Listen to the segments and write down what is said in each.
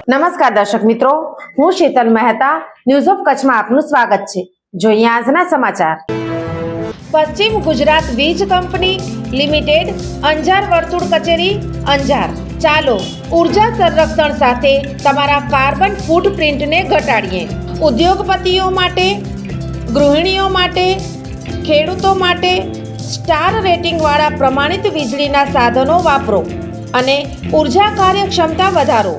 નમસ્કાર દર્શક મિત્રો, હું શીતલ મહેતા ન્યૂઝ ઓફ કચ્છમાં આપનું સ્વાગત છે। જોઈએ આજના સમાચાર। પશ્ચિમ ગુજરાત વીજ કંપની લિમિટેડ અંજાર વર્તુળ કચેરી અંજાર। ચાલો ઉર્જા સંરક્ષણ સાથે તમારા કાર્બન ફૂટપ્રિન્ટને ઘટાડીએ। ઉદ્યોગપતિઓ માટે, ગૃહિણીઓ માટે, ખેડૂતો માટે સ્ટાર રેટિંગ વાળા પ્રમાણિત વીજળીના સાધનો વાપરો અને ઉર્જા કાર્યક્ષમતા વધારો।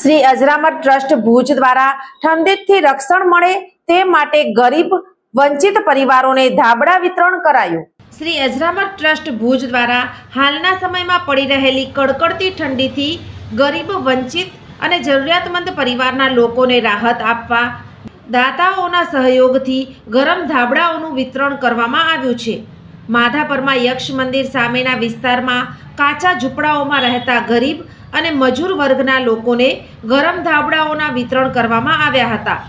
શ્રી અજરામર ટ્રસ્ટ ભુજ દ્વારા ઠંડીથી રક્ષણ મળે તે માટે ગરીબ વંચિત પરિવારોને ધાબળા વિતરણ કરાયું। શ્રી અજરામર ટ્રસ્ટ ભુજ દ્વારા હાલના સમયમાં પડી રહેલી કડકડતી ઠંડીથી ગરીબ વંચિત અને જરૂરિયાતમંદ પરિવારના લોકોને રાહત આપવા દાતાઓના સહયોગથી ગરમ ધાબળાઓનું વિતરણ કરવામાં આવ્યું છે। માધાપરમાં યક્ષ મંદિર સામેના વિસ્તારમાં કાચા ઝૂંપડાઓમાં રહેતા ગરીબ અને મજૂર વર્ગના લોકોને ગરમ ધાબળાઓના વિતરણ કરવામાં આવ્યા હતા।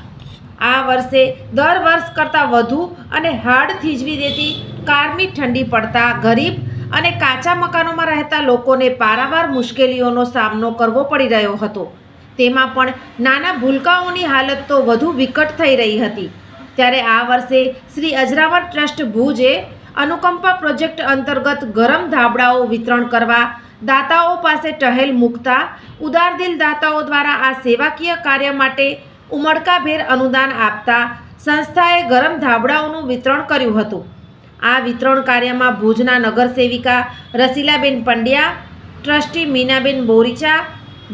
આ વર્ષે દર વર્ષ કરતાં વધુ અને હાડ થીજવી દેતી કારમી ઠંડી પડતા ગરીબ અને કાચા મકાનોમાં રહેતા લોકોને પારાવાર મુશ્કેલીઓનો સામનો કરવો પડી રહ્યો હતો। તેમાં પણ નાના ભૂલકાઓની હાલત તો વધુ વિકટ થઈ રહી હતી। ત્યારે આ વર્ષે શ્રી અજરામર ટ્રસ્ટ ભુજે અનુકંપા પ્રોજેક્ટ અંતર્ગત ગરમ ધાબળાઓ વિતરણ કરવા દાતાઓ પાસે ટહેલ મૂકતા ઉદારદિલ દાતાઓ દ્વારા આ સેવાકીય કાર્ય માટે ઉમળકાભેર અનુદાન આપતા સંસ્થાએ ગરમ ધાબળાઓનું વિતરણ કર્યું હતું। આ વિતરણ કાર્યમાં ભુજના નગરસેવિકા રસીલાબેન પંડ્યા, ટ્રસ્ટી મીનાબેન બોરીચા,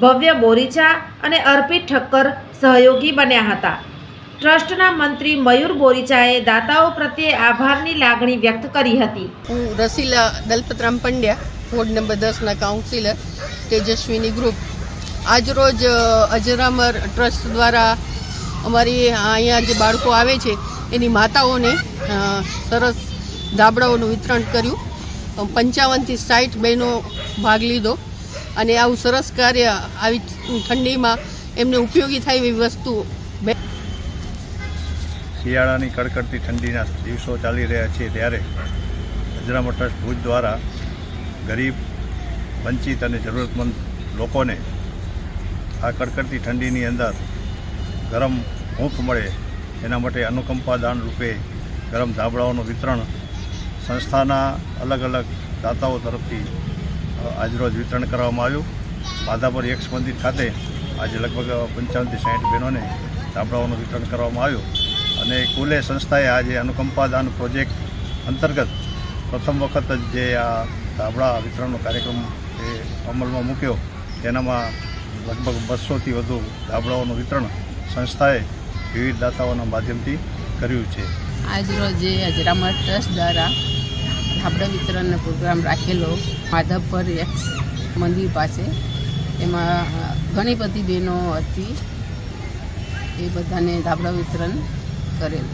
ભવ્ય બોરીચા અને અર્પિત ઠક્કર સહયોગી બન્યા હતા। ટ્રસ્ટના મંત્રી મયુર બોરીચાએ દાતાઓ પ્રત્યે આભારની લાગણી વ્યક્ત કરી હતી। હું રસીલા દલપતરામ પંડ્યા, વોર્ડ નંબર 10ના કાઉન્સિલર, તેજસ્વીની ગ્રુપ। આજરોજ અજરામર ટ્રસ્ટ દ્વારા અમારી અહીંયા જે બાળકો આવે છે એની માતાઓને સરસ ધાબળાઓનું વિતરણ કર્યું। 55થી 60 બહેનો ભાગ લીધો અને આવું સરસ કાર્ય આવી ઠંડીમાં એમને ઉપયોગી થાય એવી વસ્તુ। શિયાળાની કડકડતી ઠંડીના દિવસો ચાલી રહ્યા છે ત્યારે અજરામર ટ્રસ્ટ ભુજ દ્વારા ગરીબ, વંચિત અને જરૂરતમંદ લોકોને આ કડકડતી ઠંડીની અંદર ગરમ હૂંફ મળે એના માટે અનુકંપા દાન રૂપે ગરમ ધાબળાઓનું વિતરણ સંસ્થાના અલગ અલગ દાતાઓ તરફથી આજરોજ વિતરણ કરવામાં આવ્યું। માધાપર યક્ષ મંદિર ખાતે આજે લગભગ 55થી 60 બહેનોને ધાબળાઓનું વિતરણ કરવામાં આવ્યું અને કુલે સંસ્થાએ આજે અનુકંપા દાન પ્રોજેક્ટ અંતર્ગત પ્રથમ વખત જ જે આ ધાબળા વિતરણનો કાર્યક્રમ એ અમલમાં મૂક્યો તેનામાં લગભગ 200થી વધુ ધાબળાઓનું વિતરણ સંસ્થાએ વિવિધ દાતાઓના માધ્યમથી કર્યું છે। આજરોજ અજરામર ટ્રસ્ટ દ્વારા ધાબળા વિતરણનો પ્રોગ્રામ રાખેલો માધવપર યક્ષ મંદિર પાસે। એમાં ઘણી બધી બહેનો હતી, એ બધાને ધાબળા વિતરણ કરેલ।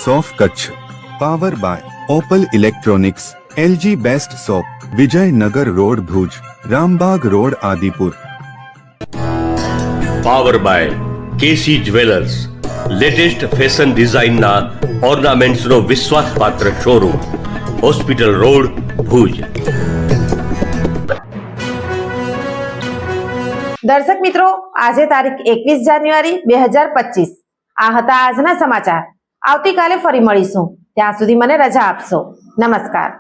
સોફ Kutch power by Opal electronics, LG best shop, Vijaynagar road Bhuj, Rambaug road Adipur. Power by KC jewellers, latest fashion ડિઝાઇનના ઓર્નામેન્ટ્સનો વિશ્વાસપાત્ર શોરૂમ, હોસ્પિટલ રોડ ભુજ। દર્શક મિત્રો, આજે તારીખ 21 જાન્યુઆરી 2025 આ હતા આજના સમાચાર। આવતીકાલે ફરી મળીશું, ત્યાં સુધી મને રજા આપશો। નમસ્કાર।